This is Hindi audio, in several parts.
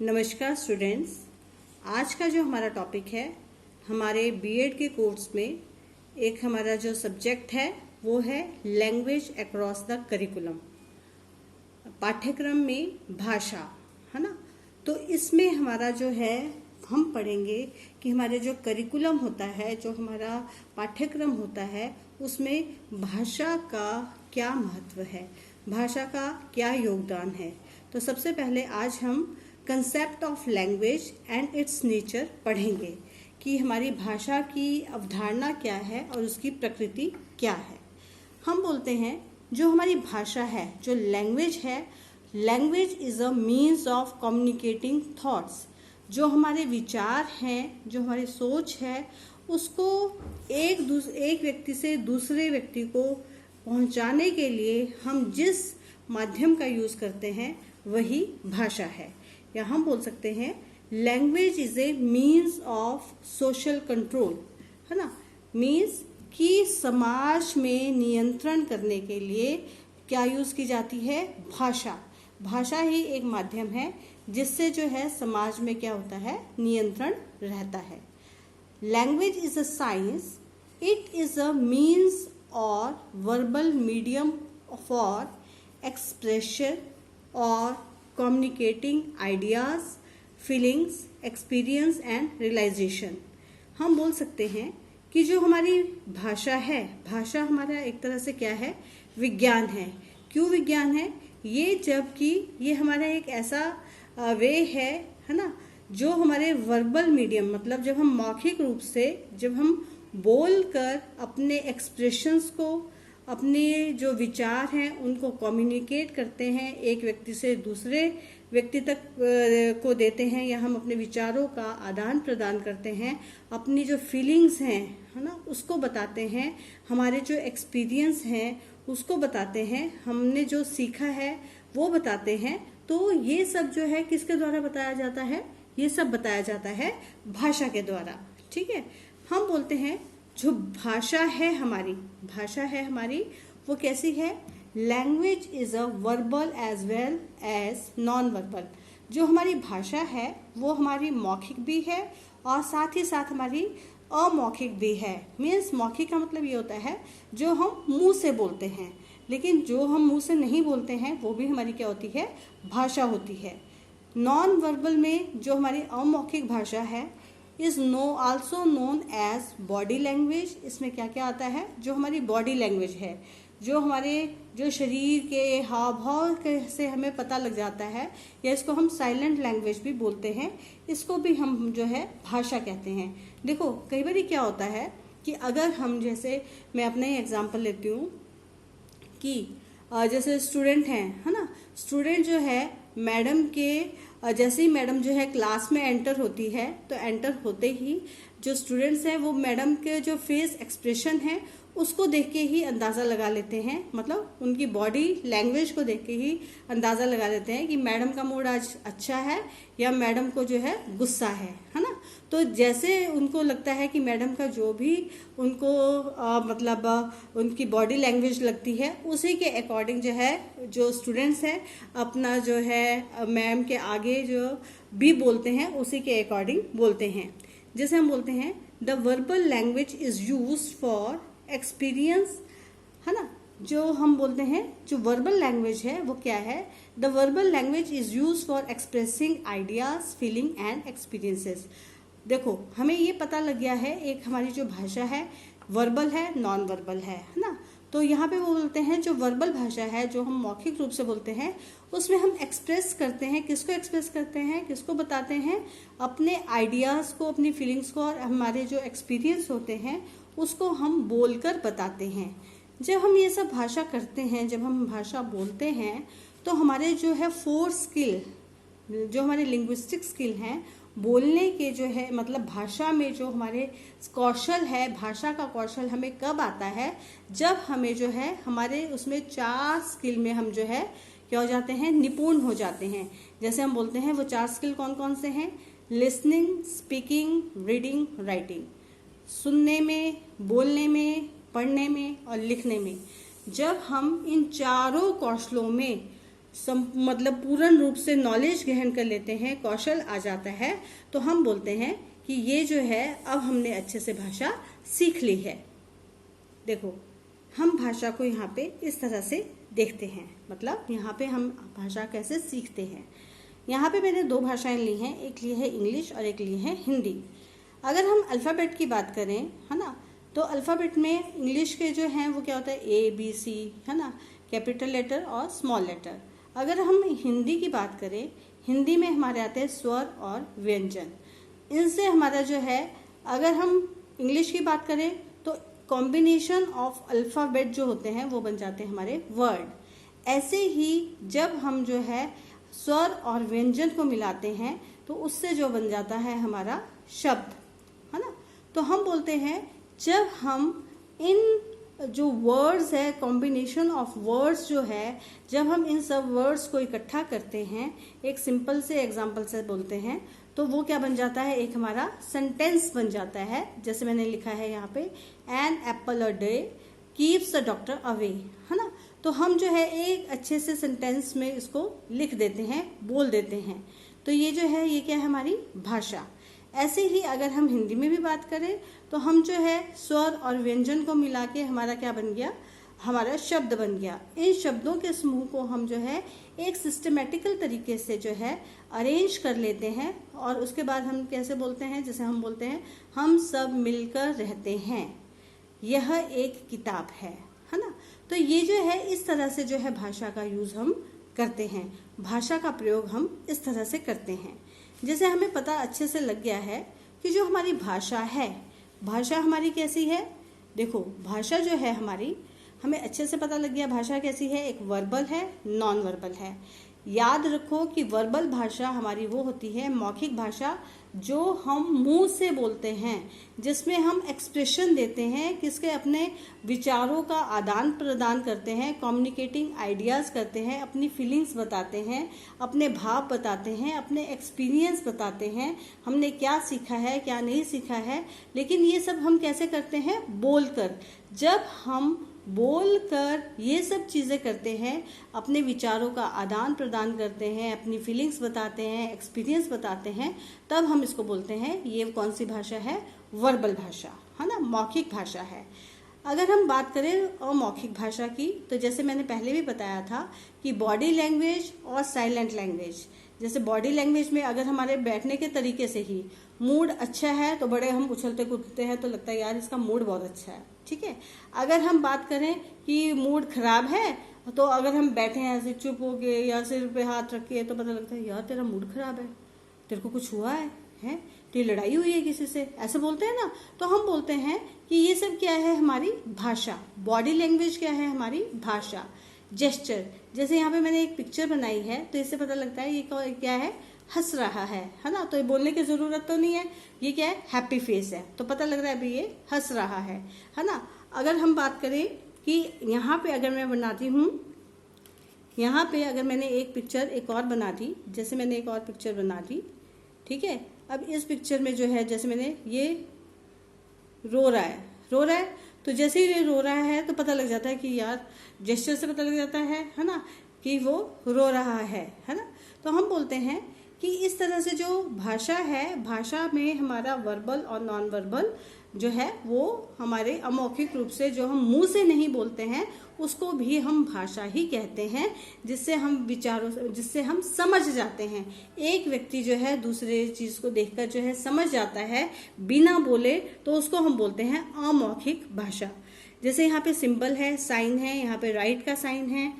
नमस्कार स्टूडेंट्स। आज का जो हमारा टॉपिक है, हमारे बीएड के कोर्स में एक हमारा जो सब्जेक्ट है वो है लैंग्वेज अक्रॉस द करिकुलम। पाठ्यक्रम में भाषा है ना। तो इसमें हमारा जो है हम पढ़ेंगे कि हमारे जो करिकुलम होता है, जो हमारा पाठ्यक्रम होता है, उसमें भाषा का क्या महत्व है, भाषा का क्या योगदान है। तो सबसे पहले आज हम concept of language and it's nature पढ़ेंगे कि हमारी भाषा की अवधारणा क्या है और उसकी प्रकृति क्या है। हम बोलते हैं जो हमारी भाषा है, जो लैंग्वेज है, language is a means of communicating thoughts. जो हमारे विचार हैं, जो हमारी सोच है, उसको एक व्यक्ति से दूसरे व्यक्ति को पहुंचाने के लिए हम जिस माध्यम का यूज करते हैं वही भाषा है। या हम बोल सकते हैं language is a means of social control, है ना। मीन्स कि समाज में नियंत्रण करने के लिए क्या यूज की जाती है, भाषा। भाषा ही एक माध्यम है जिससे जो है समाज में क्या होता है, नियंत्रण रहता है। Language is a science, it is a means और वर्बल मीडियम फॉर एक्सप्रेशन और communicating ideas, feelings, experience and realization। हम बोल सकते हैं कि जो हमारी भाषा है, भाषा हमारा एक तरह से क्या है, विज्ञान है। क्यों विज्ञान है ये, जबकि ये हमारा एक ऐसा वे है ना, जो हमारे वर्बल मीडियम, मतलब जब हम मौखिक रूप से, जब हम बोलकर अपने एक्सप्रेशंस को, अपने जो विचार हैं उनको कम्युनिकेट करते हैं, एक व्यक्ति से दूसरे व्यक्ति तक को देते हैं, या हम अपने विचारों का आदान प्रदान करते हैं, अपनी जो फीलिंग्स हैं, है ना, उसको बताते हैं, हमारे जो एक्सपीरियंस हैं उसको बताते हैं, हमने जो सीखा है वो बताते हैं। तो ये सब जो है किसके द्वारा बताया जाता है, ये सब बताया जाता है भाषा के द्वारा। ठीक है। हम बोलते हैं जो भाषा है हमारी, वो कैसी है, language is a verbal as well as non verbal. जो हमारी भाषा है वो हमारी मौखिक भी है और साथ ही साथ हमारी अमौखिक भी है। मीन्स मौखिक का मतलब ये होता है जो हम मुंह से बोलते हैं, लेकिन जो हम मुंह से नहीं बोलते हैं वो भी हमारी क्या होती है, भाषा होती है। नॉन वर्बल में जो हमारी अमौखिक भाषा है is also known as body language. इसमें क्या क्या आता है, जो हमारी बॉडी लैंग्वेज है, जो हमारे जो शरीर के हाव भाव से हमें पता लग जाता है, या इसको हम साइलेंट लैंग्वेज भी बोलते हैं, इसको भी हम जो है भाषा कहते हैं। देखो कई बार क्या होता है कि अगर हम, जैसे मैं अपना ही एग्जाम्पल लेती हूँ कि जैसे स्टूडेंट हैं, है ना, स्टूडेंट जो है मैडम के जैसे ही मैडम जो है क्लास में एंटर होती है, तो एंटर होते ही जो स्टूडेंट्स हैं वो मैडम के जो फेस एक्सप्रेशन है उसको देख के ही अंदाज़ा लगा लेते हैं, मतलब उनकी बॉडी लैंग्वेज को देख के ही अंदाज़ा लगा लेते हैं कि मैडम का मूड आज अच्छा है या मैडम को जो है गुस्सा है ना। तो जैसे उनको लगता है कि मैडम का जो भी उनको मतलब उनकी बॉडी लैंग्वेज लगती है, उसी के अकॉर्डिंग जो है जो स्टूडेंट्स हैं अपना जो है मैम के आगे जो भी बोलते हैं उसी के अकॉर्डिंग बोलते हैं। जैसे हम बोलते हैं the verbal language is used for experience, है ना। जो हम बोलते हैं जो वर्बल लैंग्वेज है वो क्या है, the verbal language is use for expressing ideas, feeling and experiences. देखो हमें ये पता लग गया है, एक हमारी जो भाषा है वर्बल है, नॉन वर्बल है ना। तो यहाँ पे वो बोलते हैं जो वर्बल भाषा है, जो हम मौखिक रूप से बोलते हैं, उसमें हम एक्सप्रेस करते हैं, किसको एक्सप्रेस करते हैं, किसको बताते हैं, अपने आइडियाज को, अपनी फीलिंग्स को, और हमारे जो एक्सपीरियंस होते हैं उसको हम बोलकर बताते हैं। जब हम ये सब भाषा करते हैं, जब हम भाषा बोलते हैं, तो हमारे जो है 4 स्किल, जो हमारे लिंग्विस्टिक स्किल हैं, बोलने के जो है मतलब भाषा में जो हमारे कौशल है, भाषा का कौशल हमें कब आता है, जब हमें जो है हमारे उसमें 4 स्किल में हम जो है क्या हो जाते हैं, निपुण हो जाते हैं। जैसे हम बोलते हैं वो 4 स्किल कौन कौन से हैं, लिसनिंग, स्पीकिंग, रीडिंग, राइटिंग। सुनने में, बोलने में, पढ़ने में और लिखने में। जब हम इन चारों कौशलों में मतलब पूर्ण रूप से नॉलेज ग्रहण कर लेते हैं, कौशल आ जाता है, तो हम बोलते हैं कि ये जो है अब हमने अच्छे से भाषा सीख ली है। देखो, हम भाषा को यहाँ पे इस तरह से देखते हैं, मतलब यहाँ पे हम भाषा कैसे सीखते हैं। यहाँ पे मैंने 2 भाषाएं ली हैं, एक ली है इंग्लिश और एक ली है हिंदी। अगर हम अल्फ़ाबेट की बात करें, है ना, तो अल्फ़ाबेट में इंग्लिश के जो हैं वो क्या होता है, ABC, है ना, कैपिटल लेटर और स्मॉल लेटर। अगर हम हिंदी की बात करें, हिंदी में हमारे आते हैं स्वर और व्यंजन। इनसे हमारा जो है, अगर हम इंग्लिश की बात करें तो कॉम्बिनेशन ऑफ अल्फ़ाबेट जो होते हैं वो बन जाते हैं हमारे वर्ड। ऐसे ही जब हम जो है स्वर और व्यंजन को मिलाते हैं तो उससे जो बन जाता है हमारा शब्द, है ना। तो हम बोलते हैं जब हम इन जो वर्ड्स है, कॉम्बिनेशन ऑफ वर्ड्स जो है, जब हम इन सब वर्ड्स को इकट्ठा करते हैं, एक सिंपल से एग्जांपल से बोलते हैं, तो वो क्या बन जाता है, एक हमारा सेंटेंस बन जाता है। जैसे मैंने लिखा है यहाँ पे, an apple a day keeps the doctor away, है ना। तो हम जो है एक अच्छे से सेंटेंस में इसको लिख देते हैं, बोल देते हैं। तो ये जो है, ये क्या है, हमारी भाषा। ऐसे ही अगर हम हिंदी में भी बात करें तो हम जो है स्वर और व्यंजन को मिला के हमारा क्या बन गया, हमारा शब्द बन गया। इन शब्दों के समूह को हम जो है एक सिस्टमेटिकल तरीके से जो है अरेंज कर लेते हैं और उसके बाद हम कैसे बोलते हैं, जैसे हम बोलते हैं हम सब मिलकर रहते हैं, यह एक किताब है ना। तो ये जो है इस तरह से जो है भाषा का यूज हम करते हैं, भाषा का प्रयोग हम इस तरह से करते हैं। जैसे हमें पता अच्छे से लग गया है कि जो हमारी भाषा है, भाषा हमारी कैसी है। देखो, भाषा जो है हमारी, हमें अच्छे से पता लग गया भाषा कैसी है, एक वर्बल है, नॉन वर्बल है। याद रखो कि वर्बल भाषा हमारी वो होती है, मौखिक भाषा, जो हम मुंह से बोलते हैं, जिसमें हम एक्सप्रेशन देते हैं, किसके अपने विचारों का आदान प्रदान करते हैं, कम्युनिकेटिंग आइडियाज़ करते हैं, अपनी फीलिंग्स बताते हैं, अपने भाव बताते हैं, अपने एक्सपीरियंस बताते हैं, हमने क्या सीखा है क्या नहीं सीखा है। लेकिन ये सब हम कैसे करते हैं, बोलकर। जब हम बोलकर ये सब चीज़ें करते हैं, अपने विचारों का आदान प्रदान करते हैं, अपनी फीलिंग्स बताते हैं, एक्सपीरियंस बताते हैं, तब हम इसको बोलते हैं, ये कौन सी भाषा है, वर्बल भाषा, है ना, मौखिक भाषा है। अगर हम बात करें अमौखिक भाषा की, तो जैसे मैंने पहले भी बताया था कि बॉडी लैंग्वेज और साइलेंट लैंग्वेज। जैसे बॉडी लैंग्वेज में अगर हमारे बैठने के तरीके से ही मूड अच्छा है तो बड़े हम उछलते कूदते हैं, तो लगता है यार इसका मूड बहुत अच्छा है, ठीक है। अगर हम बात करें कि मूड खराब है, तो अगर हम बैठे हैं ऐसे चुप हो गए या सिर पे हाथ रख के, तो पता लगता है यार तेरा मूड खराब है, तेरे को कुछ हुआ है, तेरी लड़ाई हुई है किसी से, ऐसे बोलते हैं ना। तो हम बोलते हैं कि ये सब क्या है, हमारी भाषा। बॉडी लैंग्वेज क्या है, हमारी भाषा। जेस्चर, जैसे यहाँ पे मैंने एक पिक्चर बनाई है, तो इससे पता लगता है ये क्या है, हंस रहा है ना। तो ये बोलने की जरूरत तो नहीं है, ये क्या है, हैप्पी फेस है, तो पता लग रहा है अभी ये हंस रहा है ना। अगर हम बात करें कि यहाँ पे अगर मैं बनाती हूँ, यहाँ पे अगर मैंने एक पिक्चर एक और बना दी, जैसे मैंने एक और पिक्चर बना दी, ठीक है। अब इस पिक्चर में जो है, जैसे मैंने ये रो रहा है, तो जैसे ही ये रो रहा है तो पता लग जाता है कि यार, जेस्चर से पता लग जाता है ना, कि वो रो रहा है ना। तो हम बोलते हैं कि इस तरह से जो भाषा है, भाषा में हमारा वर्बल और नॉन वर्बल जो है वो हमारे अमौखिक रूप से, जो हम मुंह से नहीं बोलते हैं, उसको भी हम भाषा ही कहते हैं, जिससे हम विचारों, जिससे हम समझ जाते हैं। एक व्यक्ति जो है दूसरे चीज को देखकर जो है समझ जाता है बिना बोले, तो उसको हम बोलते हैं अमौखिक भाषा। जैसे यहाँ पे सिंबल है, साइन है, यहाँ पे राइट का साइन है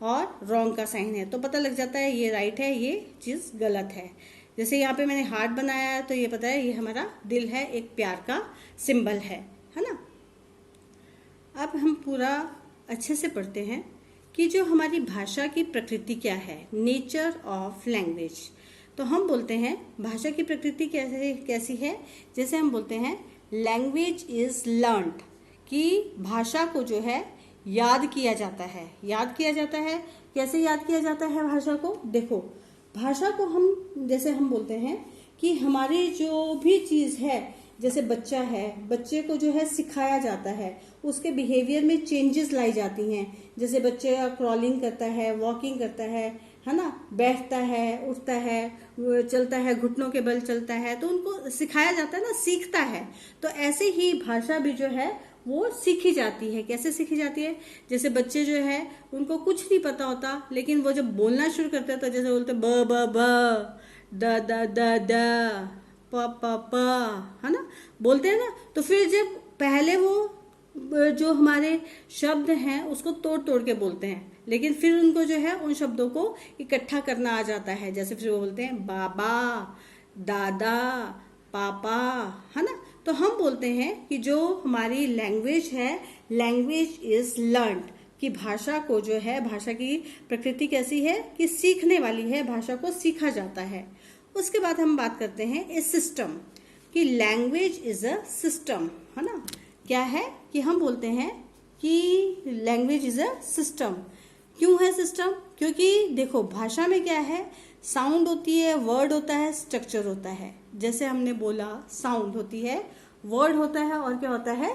और रॉन्ग का साइन है, तो पता लग जाता है ये राइट है, ये चीज गलत है। जैसे यहाँ पे मैंने हार्ट बनाया है, तो ये पता है ये हमारा दिल है, एक प्यार का सिंबल है ना। अब हम पूरा अच्छे से पढ़ते हैं कि जो हमारी भाषा की प्रकृति क्या है, नेचर ऑफ लैंग्वेज। तो हम बोलते हैं भाषा की प्रकृति कैसी है। जैसे हम बोलते हैं लैंग्वेज इज लर्न्ड, कि भाषा को जो है याद किया जाता है। याद किया जाता है, कैसे याद किया जाता है भाषा को, देखो भाषा को हम, जैसे हम बोलते हैं कि हमारी जो भी चीज है जैसे बच्चा है, बच्चे को जो है सिखाया जाता है, उसके बिहेवियर में चेंजेस लाई जाती हैं। जैसे बच्चे क्रॉलिंग करता है, वॉकिंग करता है ना, बैठता है, उठता है, चलता है, घुटनों के बल चलता है, तो उनको सिखाया जाता है ना, सीखता है। तो ऐसे ही भाषा भी जो है वो सीखी जाती है। कैसे सीखी जाती है? जैसे बच्चे जो है उनको कुछ नहीं पता होता, लेकिन वो जब बोलना शुरू करते हैं तो जैसे बोलते ब ब ब, द द द द, प प प, है ना, बोलते हैं ना। तो फिर जब पहले वो जो हमारे शब्द हैं उसको तोड़ तोड़ के बोलते हैं, लेकिन फिर उनको जो है उन शब्दों को इकट्ठा करना आ जाता है। जैसे फिर वो बोलते हैं बाबा, दादा, पापा, है ना। तो हम बोलते हैं कि जो हमारी लैंग्वेज है, लैंग्वेज इज लर्न्ड, कि भाषा को जो है, भाषा की प्रकृति कैसी है कि सीखने वाली है, भाषा को सीखा जाता है। उसके बाद हम बात करते हैं इस सिस्टम कि लैंग्वेज इज अ सिस्टम, है ना। क्या है कि हम बोलते हैं कि लैंग्वेज इज अ सिस्टम। क्यों है सिस्टम? क्योंकि देखो भाषा में क्या है, साउंड होती है, वर्ड होता है, स्ट्रक्चर होता है। जैसे हमने बोला साउंड होती है, वर्ड होता है, और क्या होता है,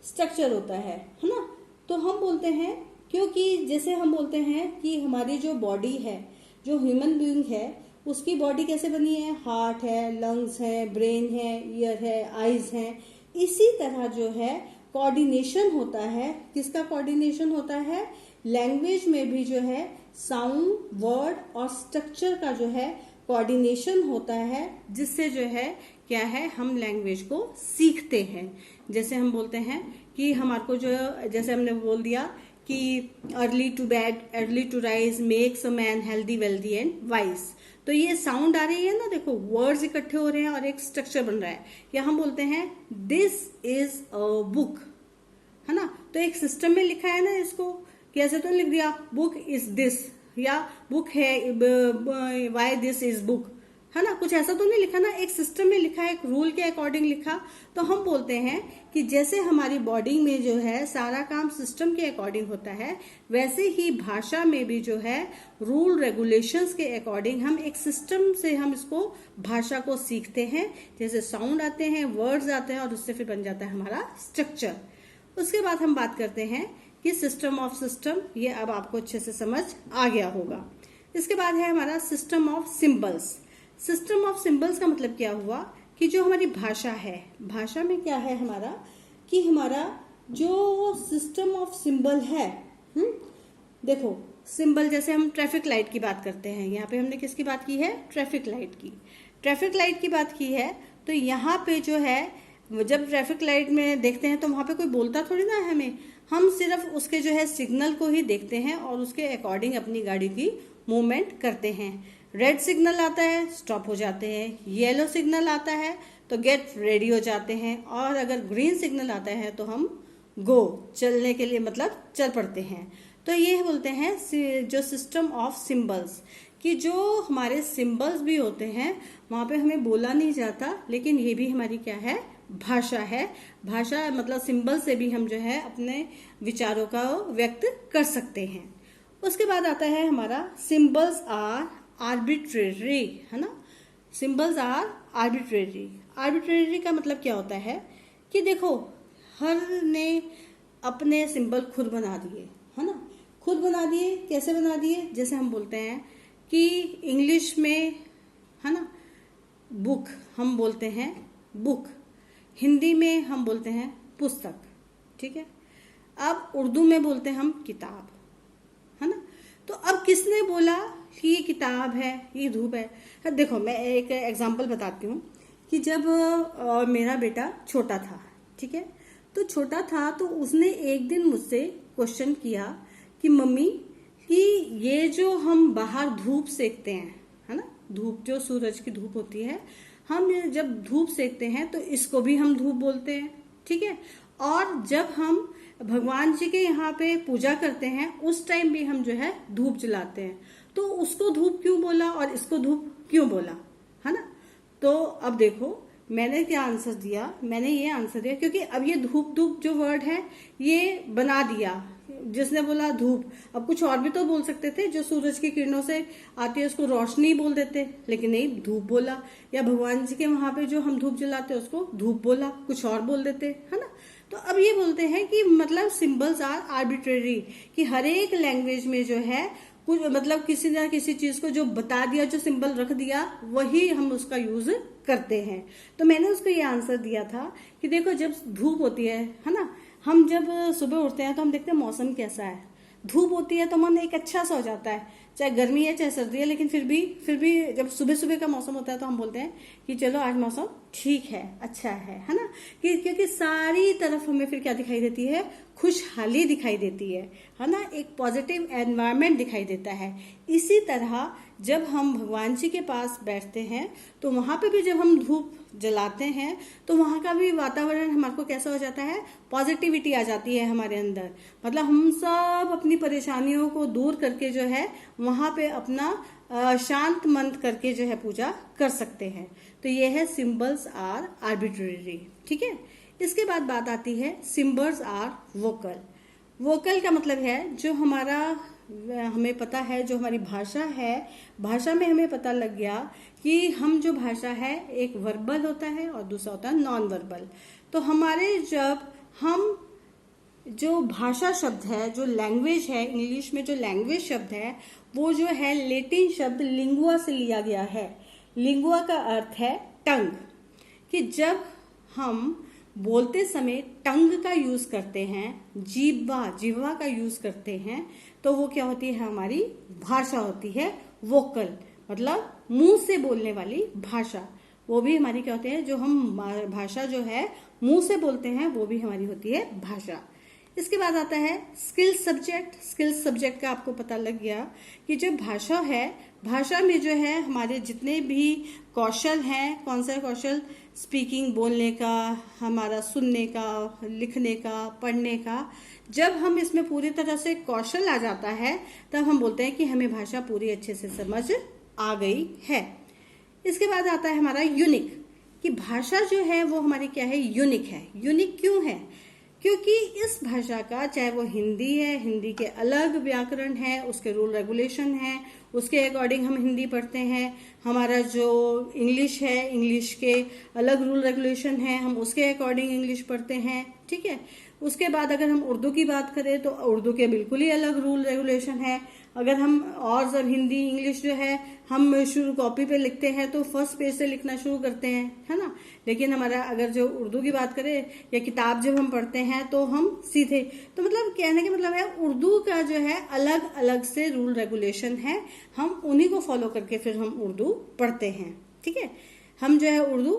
स्ट्रक्चर होता है ना। तो हम बोलते हैं, क्योंकि जैसे हम बोलते हैं कि हमारी जो बॉडी है, जो ह्यूमन बीइंग है, उसकी बॉडी कैसे बनी है, हार्ट है, लंग्स है, ब्रेन है, ईयर है, आईज है। इसी तरह जो है कोऑर्डिनेशन होता है। किसका कोऑर्डिनेशन होता है? लैंग्वेज में भी जो है साउंड, वर्ड और स्ट्रक्चर का जो है कोऑर्डिनेशन होता है, जिससे जो है क्या है, हम लैंग्वेज को सीखते हैं। जैसे हम बोलते हैं कि हमारे को जो, जैसे हमने बोल दिया कि early to bed, early to rise makes a man healthy, wealthy and wise. तो ये साउंड आ रही है ना, देखो वर्ड्स इकट्ठे हो रहे हैं और एक स्ट्रक्चर बन रहा है। या हम बोलते हैं दिस इज अ बुक, है ना। तो एक सिस्टम में लिखा है ना इसको, कैसे तो लिख दिया बुक इज दिस, या बुक है वाई दिस इज बुक, है ना। कुछ ऐसा तो नहीं लिखा ना, एक सिस्टम में लिखा है, एक रूल के अकॉर्डिंग लिखा। तो हम बोलते हैं कि जैसे हमारी बॉडी में जो है सारा काम सिस्टम के अकॉर्डिंग होता है, वैसे ही भाषा में भी जो है रूल रेगुलेशंस के अकॉर्डिंग हम एक सिस्टम से हम इसको भाषा को सीखते हैं। जैसे साउंड आते हैं, वर्ड्स आते हैं, और उससे फिर बन जाता है हमारा स्ट्रक्चर। उसके बाद हम बात करते हैं कि सिस्टम ऑफ सिस्टम, ये अब आपको अच्छे से समझ आ गया होगा। इसके बाद है हमारा system of symbols. System of symbols का मतलब क्या हुआ कि जो हमारी भाषा है, भाषा में क्या है हमारा कि हमारा जो सिस्टम ऑफ सिंबल है, देखो सिंबल, जैसे हम ट्रैफिक लाइट की बात करते हैं, यहाँ पे हमने किसकी बात की है, ट्रैफिक लाइट की। ट्रैफिक लाइट की बात की है, तो यहाँ पे जो है जब ट्रैफिक लाइट में देखते हैं तो वहां पे कोई बोलता थोड़ी ना है हमें, हम सिर्फ उसके जो है सिग्नल को ही देखते हैं और उसके अकॉर्डिंग अपनी गाड़ी की मूवमेंट करते हैं। रेड सिग्नल आता है, स्टॉप हो जाते हैं। येलो सिग्नल आता है तो गेट रेडी हो जाते हैं, और अगर ग्रीन सिग्नल आता है तो हम गो, चलने के लिए मतलब चल पड़ते हैं। तो ये बोलते हैं जो सिस्टम ऑफ सिंबल्स, कि जो हमारे सिंबल्स भी होते हैं वहां पे हमें बोला नहीं जाता, लेकिन ये भी हमारी क्या है, भाषा है। भाषा मतलब सिंबल से भी हम जो है अपने विचारों का व्यक्त कर सकते हैं। उसके बाद आता है हमारा सिंबल्स आर आर्बिट्रेरी, है ना। Symbols are arbitrary. आर्बिट्रेरी का मतलब क्या होता है कि देखो हर ने अपने सिंबल खुद बना दिए, है ना, खुद बना दिए। कैसे बना दिए? जैसे हम बोलते हैं कि इंग्लिश में, है ना, बुक हम बोलते हैं बुक, हिंदी में हम बोलते हैं पुस्तक, ठीक है। अब उर्दू में बोलते हैं हम किताब, है ना। तो अब किसने बोला कि ये किताब है, ये धूप है? देखो मैं एक एग्जांपल बताती हूँ कि जब मेरा बेटा छोटा था, ठीक है, तो छोटा था तो उसने एक दिन मुझसे क्वेश्चन किया कि मम्मी कि ये जो हम बाहर धूप सेकते हैं, है ना, धूप जो सूरज की धूप होती है, हम जब धूप सेकते हैं तो इसको भी हम धूप बोलते हैं, ठीक है। और जब हम भगवान जी के यहाँ पे पूजा करते हैं उस टाइम भी हम जो है धूप जलाते हैं, तो उसको धूप क्यों बोला और इसको धूप क्यों बोला, है ना। तो अब देखो मैंने क्या आंसर दिया, मैंने ये आंसर दिया क्योंकि अब ये धूप धूप जो वर्ड है ये बना दिया, जिसने बोला धूप, अब कुछ और भी तो बोल सकते थे, जो सूरज की किरणों से आती है उसको रोशनी बोल देते, लेकिन नहीं, धूप बोला। या भगवान जी के वहां पे जो हम धूप जलाते हैं उसको धूप बोला, कुछ और बोल देते, है ना। तो अब ये बोलते हैं कि मतलब सिंबल्स आर आर्बिट्रेरी, कि हर एक लैंग्वेज में जो है कुछ मतलब किसी ना किसी चीज को जो बता दिया, जो सिंबल रख दिया, वही हम उसका यूज करते हैं। तो मैंने उसको ये आंसर दिया था कि देखो, जब धूप होती है ना, हम जब सुबह उठते हैं तो हम देखते हैं मौसम कैसा है। धूप होती है तो मन एक अच्छा सा हो जाता है, चाहे गर्मी है चाहे सर्दी है, लेकिन फिर भी जब सुबह सुबह का मौसम होता है तो हम बोलते हैं कि चलो आज मौसम ठीक है, अच्छा है ना। क्योंकि सारी तरफ हमें फिर क्या दिखाई देती है, खुशहाली दिखाई देती है ना, एक पॉजिटिव एनवायरनमेंट दिखाई देता है। इसी तरह जब हम भगवान जी के पास बैठते हैं तो वहां पे भी जब हम धूप जलाते हैं तो वहां का भी वातावरण हमारे को कैसा हो जाता है, पॉजिटिविटी आ जाती है हमारे अंदर। मतलब हम सब अपनी परेशानियों को दूर करके जो है वहां पे अपना शांत मन करके जो है पूजा कर सकते हैं। तो ये है सिंबल्स आर आर्बिट्रेरी, ठीक है। इसके बाद बात आती है सिंबल्स आर वोकल। वोकल का मतलब है जो हमारा, हमें पता है जो हमारी भाषा है, भाषा में हमें पता लग गया कि हम जो भाषा है एक वर्बल होता है और दूसरा होता है नॉन वर्बल। तो हमारे जब हम जो भाषा शब्द है, जो लैंग्वेज है, इंग्लिश में जो लैंग्वेज शब्द है वो जो है लेटिन शब्द लिंगुआ से लिया गया है। लिंगुआ का अर्थ है टंग, कि जब हम बोलते समय टंग का यूज करते हैं, जिह्वा का यूज करते हैं, तो वो क्या होती है, हमारी भाषा होती है वोकल, मतलब मुंह से बोलने वाली भाषा। वो भी हमारी क्या होती है, जो हम भाषा जो है मुंह से बोलते हैं वो भी हमारी होती है भाषा। इसके बाद आता है स्किल सब्जेक्ट। स्किल सब्जेक्ट का आपको पता लग गया कि जो भाषा है, भाषा में जो है हमारे जितने भी कौशल हैं, कौन सा कौशल, स्पीकिंग बोलने का, हमारा सुनने का, लिखने का, पढ़ने का, जब हम इसमें पूरी तरह से कौशल आ जाता है तब हम बोलते हैं कि हमें भाषा पूरी अच्छे से समझ आ गई है। इसके बाद आता है हमारा यूनिक, कि भाषा जो है वो हमारी क्या है, यूनिक है। यूनिक क्यों है, क्योंकि इस भाषा का, चाहे वो हिंदी है, हिंदी के अलग व्याकरण है, उसके रूल रेगुलेशन है, उसके अकॉर्डिंग हम हिंदी पढ़ते हैं। हमारा जो इंग्लिश है, इंग्लिश के अलग रूल रेगुलेशन है, हम उसके अकॉर्डिंग इंग्लिश पढ़ते हैं, ठीक है। उसके बाद अगर हम उर्दू की बात करें तो उर्दू के बिल्कुल ही अलग रूल रेगुलेशन है। अगर हम और जब हिंदी इंग्लिश जो है हम शुरू कॉपी पे लिखते हैं तो फर्स्ट पेज से लिखना शुरू करते हैं, है ना। लेकिन हमारा अगर जो उर्दू की बात करें या किताब जब हम पढ़ते हैं तो हम सीधे, तो मतलब कहने का मतलब है उर्दू का जो है अलग अलग से रूल रेगुलेशन है, हम उन्हीं को फॉलो करके फिर हम उर्दू पढ़ते हैं, ठीक है। हम जो है उर्दू,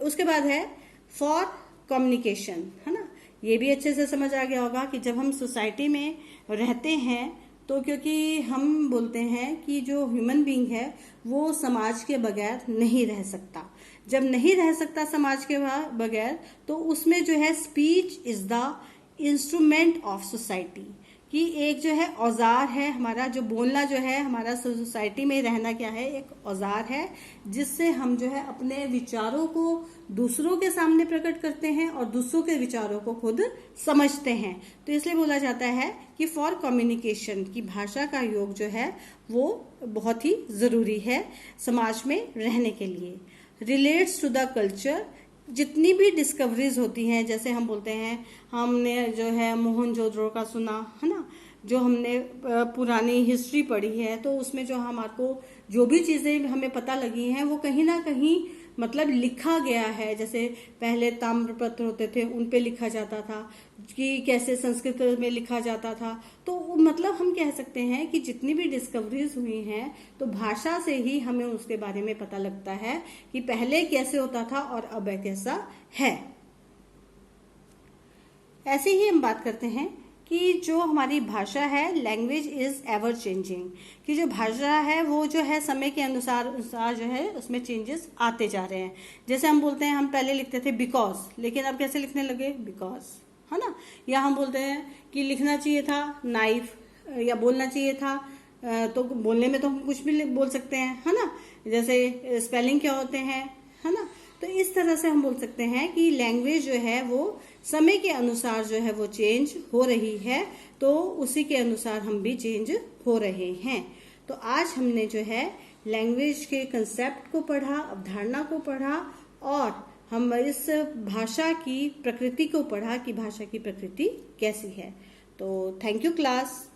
उसके बाद है फॉर कम्युनिकेशन, है ना। ये भी अच्छे से समझ आ गया होगा कि जब हम सोसाइटी में रहते हैं तो क्योंकि हम बोलते हैं कि जो ह्यूमन बीइंग है वो समाज के बगैर नहीं रह सकता। जब नहीं रह सकता समाज के बगैर तो उसमें जो है speech is the instrument of society, कि एक जो है औजार है हमारा, जो बोलना जो है हमारा सोसाइटी में रहना क्या है, एक औजार है जिससे हम जो है अपने विचारों को दूसरों के सामने प्रकट करते हैं और दूसरों के विचारों को खुद समझते हैं। तो इसलिए बोला जाता है कि फॉर कम्युनिकेशन, की भाषा का योग जो है वो बहुत ही जरूरी है समाज में रहने के लिए। रिलेट्स टू द कल्चर, जितनी भी डिस्कवरीज होती हैं, जैसे हम बोलते हैं हमने जो है मोहनजोदड़ो का सुना, है ना, जो हमने पुरानी हिस्ट्री पढ़ी है तो उसमें जो हमारे को जो भी चीजें हमें पता लगी हैं वो कहीं ना कहीं मतलब लिखा गया है। जैसे पहले ताम्रपत्र होते थे उन पे लिखा जाता था, कि कैसे संस्कृत में लिखा जाता था। तो मतलब हम कह सकते हैं कि जितनी भी डिस्कवरीज हुई हैं तो भाषा से ही हमें उसके बारे में पता लगता है कि पहले कैसे होता था और अब कैसा है। ऐसे ही हम बात करते हैं कि जो हमारी भाषा है, लैंग्वेज इज एवर चेंजिंग, कि जो भाषा है वो जो है समय के अनुसार जो है उसमें चेंजेस आते जा रहे हैं। जैसे हम बोलते हैं, हम पहले लिखते थे बिकॉज, लेकिन अब कैसे लिखने लगे, बिकॉज, है ना। या हम बोलते हैं कि लिखना चाहिए था नाइफ, या बोलना चाहिए था, तो बोलने में तो हम कुछ भी बोल सकते हैं, है ना। जैसे स्पेलिंग क्या होते हैं, है ना। तो इस तरह से हम बोल सकते हैं कि लैंग्वेज जो है वो समय के अनुसार जो है वो चेंज हो रही है, तो उसी के अनुसार हम भी चेंज हो रहे हैं। तो आज हमने जो है लैंग्वेज के कंसेप्ट को पढ़ा, अवधारणा को पढ़ा, और हम इस भाषा की प्रकृति को पढ़ा कि भाषा की प्रकृति कैसी है। तो थैंक यू क्लास।